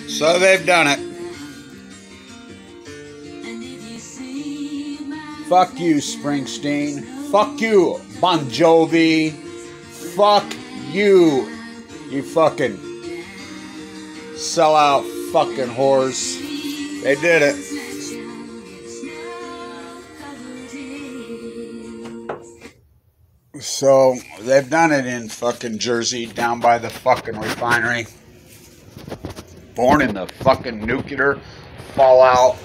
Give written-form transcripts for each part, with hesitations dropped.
So they've done it. Fuck you, Springsteen. Fuck you, Bon Jovi. Fuck you, you fucking sellout fucking whores. They did it. So they've done it in fucking Jersey, down by the fucking refinery. Born in the fucking nuclear fallout.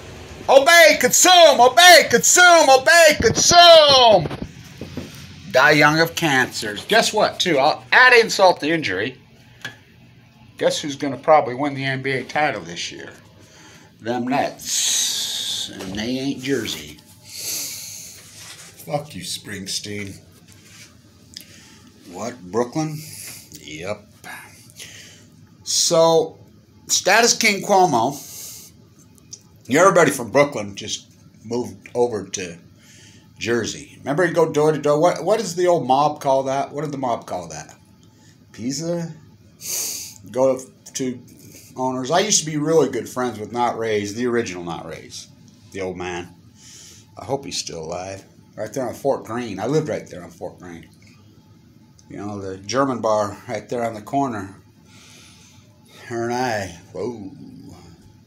Obey, consume, obey, consume, obey, consume. Die young of cancers. Guess what, too? I'll add insult to injury. Guess who's going to probably win the NBA title this year? Them Nets. And they ain't Jersey. Fuck you, Springsteen. What, Brooklyn? Yep. So, Status King Cuomo, everybody from Brooklyn just moved over to Jersey. Remember, he'd go door to door. What does the old mob call that? What did the mob call that? Pizza? Go to owners. I used to be really good friends with Not Ray's, the original Not Ray's, the old man. I hope he's still alive. Right there on Fort Greene. I lived right there on Fort Greene. You know, the German bar right there on the corner. Her and I, whoa,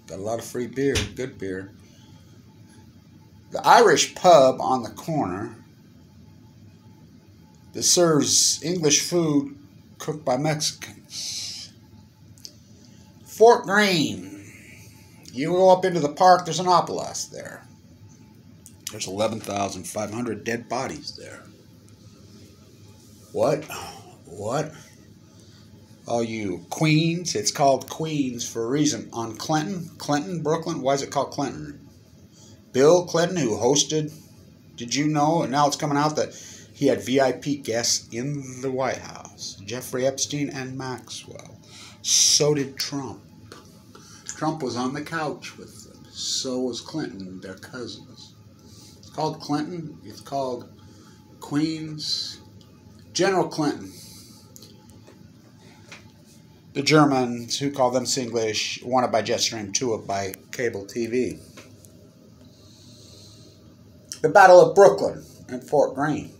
got a lot of free beer, good beer. The Irish pub on the corner that serves English food cooked by Mexicans. Fort Greene. You go up into the park, there's an obelisk there. There's 11,500 dead bodies there. What? What? Oh, you Queens. It's called Queens for a reason. On Clinton, Brooklyn. Why is it called Clinton? Bill Clinton, who hosted, did you know? And now it's coming out that he had VIP guests in the White House. Jeffrey Epstein and Maxwell. So did Trump. Trump was on the couch with them. So was Clinton, their cousins. It's called Clinton. It's called Queens. General Clinton. The Germans, who call them Singlish, one up by Jetstream, two up by cable TV. The Battle of Brooklyn and Fort Greene.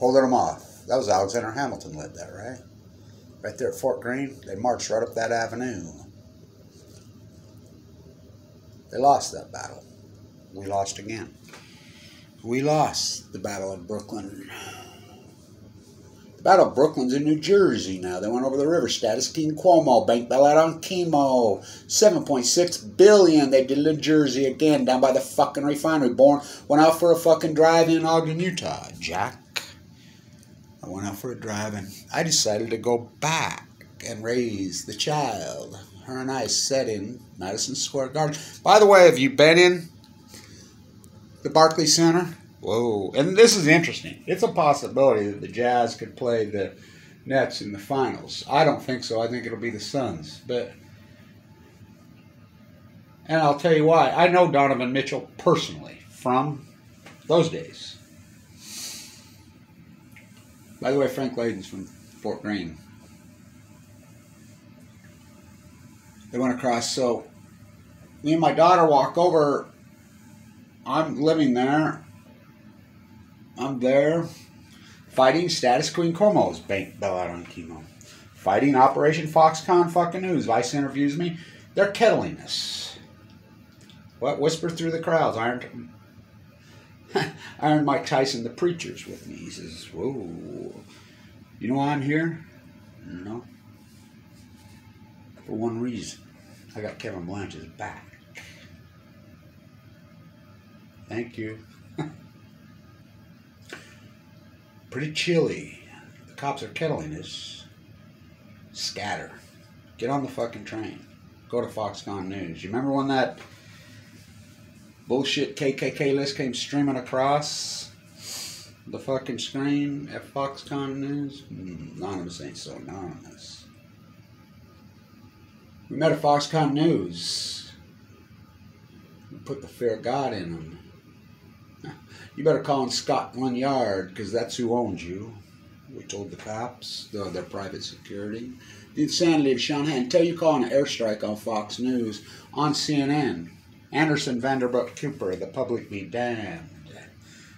Holding them off. That was Alexander Hamilton led that, right? Right there at Fort Greene. They marched right up that avenue. They lost that battle. We lost again. We lost the Battle of Brooklyn. The Battle of Brooklyn's in New Jersey now. They went over the river. Status King Cuomo. Bank bailout on chemo. $7.6 billion. They did it in Jersey again, down by the fucking refinery. Went out for a fucking drive in Ogden, Utah. Jack. I went out for a drive and I decided to go back and raise the child. Her and I sat in Madison Square Garden. By the way, have you been in the Barclays Center? Whoa. And this is interesting. It's a possibility that the Jazz could play the Nets in the finals. I don't think so. I think it'll be the Suns. And I'll tell you why. I know Donovan Mitchell personally from those days. By the way, Frank Layden's from Fort Greene. They went across. So me and my daughter walk over. I'm living there. I'm there fighting Status Queen Cuomo's bank bailout on chemo. Fighting Operation Foxconn fucking News. Vice interviews me. They're kettling us. What? Whisper through the crowds. Iron Mike Tyson, the preacher's with me. He says, whoa. You know why I'm here? No. For one reason. I got Kevin Blanch's back. Thank you. Pretty chilly. The cops are kettling us. Scatter. Get on the fucking train. Go to Foxconn News. You remember when that bullshit KKK list came streaming across the fucking screen at Foxconn News? Anonymous ain't so anonymous. We met at Foxconn News. We put the fear of God in them. You better call in Scotland Yard, because that's who owns you. We told the cops, their private security. The insanity of Shanghai. Until you call an airstrike on Fox News, on CNN. Anderson, Vanderbilt, Cooper, the public be damned.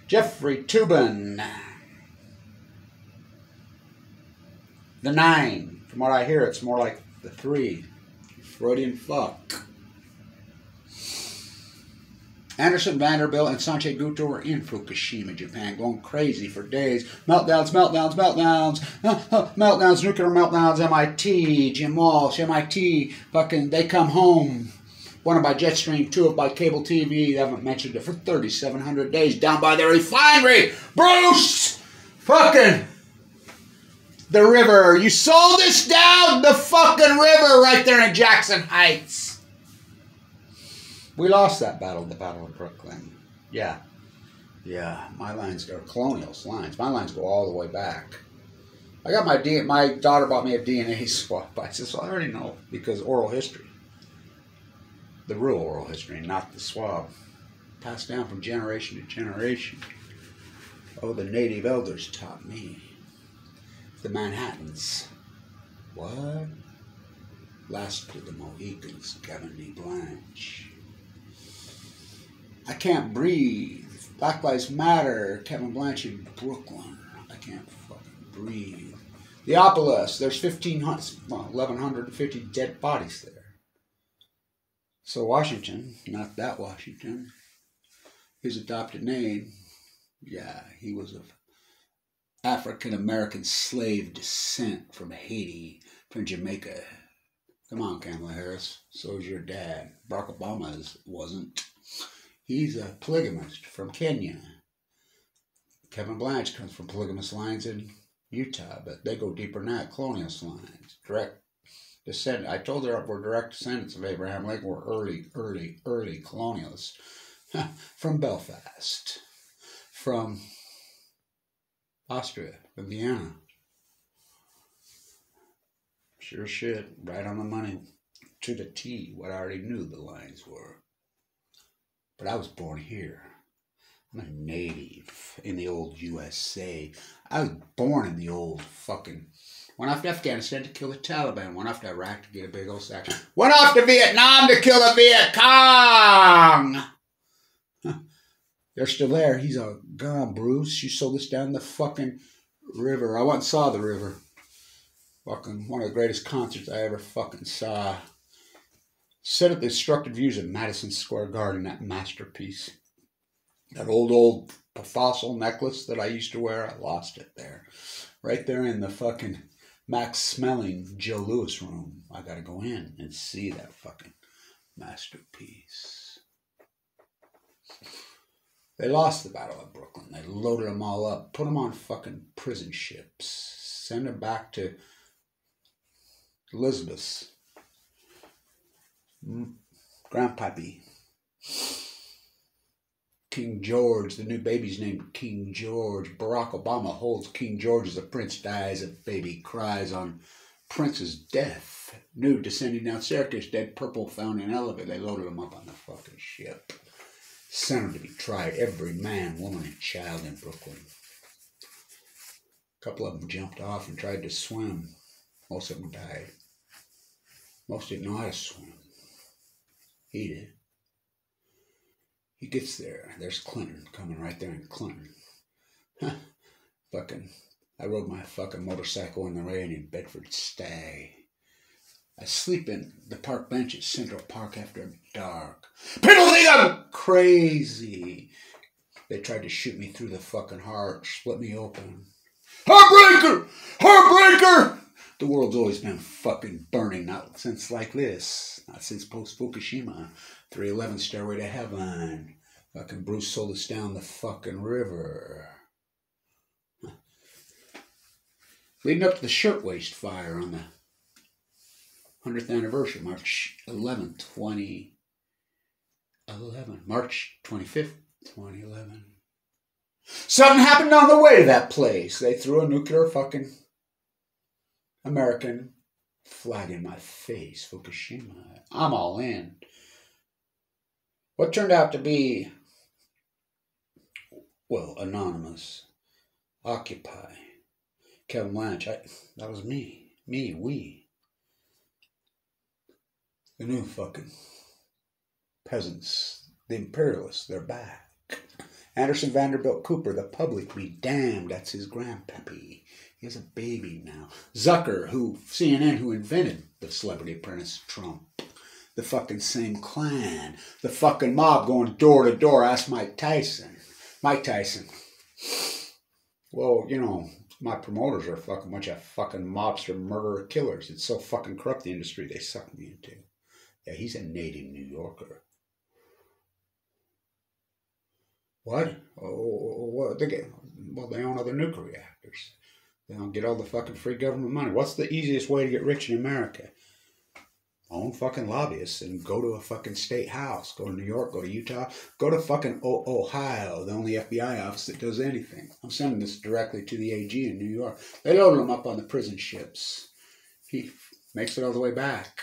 Jeffrey Toobin. The 9. From what I hear, it's more like the 3. Freudian fuck. Anderson, Vanderbilt, and Sanjay Gupta were in Fukushima, Japan, going crazy for days. Meltdowns, nuclear meltdowns, MIT, Jim Walsh, MIT, fucking, they come home. One by jet stream, 2 by cable TV, they haven't mentioned it for 3,700 days, down by the refinery. Bruce! Fucking the river. You sold us down the fucking river right there in Jackson Heights. We lost that battle, the Battle of Brooklyn. Yeah. My lines are colonial lines. My lines go all the way back. I got my daughter bought me a DNA swab. I said, well, I already know, because oral history. The real oral history, not the swab. Passed down from generation to generation. Oh, the native elders taught me. The Manhattans. What? Last of the Mohicans, Kevin D. Blanche. I can't breathe. Black Lives Matter. Kevin Blanche in Brooklyn. I can't fucking breathe. The Opolis. There's 1,150 dead bodies there. So Washington, not that Washington, his adopted name, yeah, he was of African-American slave descent from Haiti, from Jamaica. Come on, Kamala Harris. So's your dad. Barack Obama wasn't. He's a polygamist from Kenya. Kevin Blanche comes from polygamous lines in Utah, but they go deeper than that. Colonial lines. Direct descent. I told her we're direct descendants of Abraham Lincoln. We're early colonialists. From Belfast. From Austria. From Vienna. Sure shit. Right on the money. To the T. What I already knew the lines were. But I was born here. I'm a native in the old USA. I was born in the old fucking... Went off to Afghanistan to kill the Taliban. Went off to Iraq to get a big old sack. Went off to Vietnam to kill the Viet Cong! They're still there. He's gone, Bruce. You sold us down the fucking river. I once saw the river. Fucking one of the greatest concerts I ever fucking saw. Set up the destructive views of Madison Square Garden, that masterpiece. That old fossil necklace that I used to wear, I lost it there. Right there in the fucking Max Smelling Joe Louis room. I gotta go in and see that fucking masterpiece. They lost the Battle of Brooklyn. They loaded them all up, put them on fucking prison ships, send them back to Elizabeth's. Grandpappy. King George, the new baby's named King George. Barack Obama holds King George as a prince dies, a baby cries on prince's death. Nude descending down staircase, dead purple found in elevator. They loaded him up on the fucking ship. Sent him to be tried. Every man, woman, and child in Brooklyn. A couple of them jumped off and tried to swim. Most of them died. Most didn't know how to swim. He did. He gets there. There's Clinton coming right there in Clinton. Fucking, I rode my fucking motorcycle in the rain in Bedford Stag. I sleep in the park bench at Central Park after dark. People think I'm crazy. They tried to shoot me through the fucking heart, split me open. Heartbreaker! Heartbreaker! The world's always been fucking burning, not since like this. Not since post-Fukushima. 311 Stairway to Heaven. Fucking Bruce sold us down the fucking river. Leading up to the Shirtwaist Fire on the 100th anniversary, March 11th, 2011. March 25th, 2011. Something happened on the way to that place. They threw a nuclear fucking American flag in my face. Fukushima. I'm all in. What turned out to be, well, anonymous. Occupy. Kevin Blanch. That was me. We. The new fucking peasants. The imperialists. They're back. Anderson Vanderbilt Cooper. The public be damned. That's his grandpappy. He has a baby now. Zucker, CNN, who invented the Celebrity Apprentice, Trump. The fucking same clan. The fucking mob going door to door. Ask Mike Tyson. Mike Tyson. Well, you know, my promoters are a fucking bunch of fucking mobster murderer killers. It's so fucking corrupt, the industry they suck me into. Yeah, he's a native New Yorker. What? Oh, they own other nuclear reactors. They don't get all the fucking free government money. What's the easiest way to get rich in America? Own fucking lobbyists and go to a fucking state house. Go to New York, go to Utah, go to fucking Ohio, the only FBI office that does anything. I'm sending this directly to the AG in New York. They loaded him up on the prison ships. He makes it all the way back.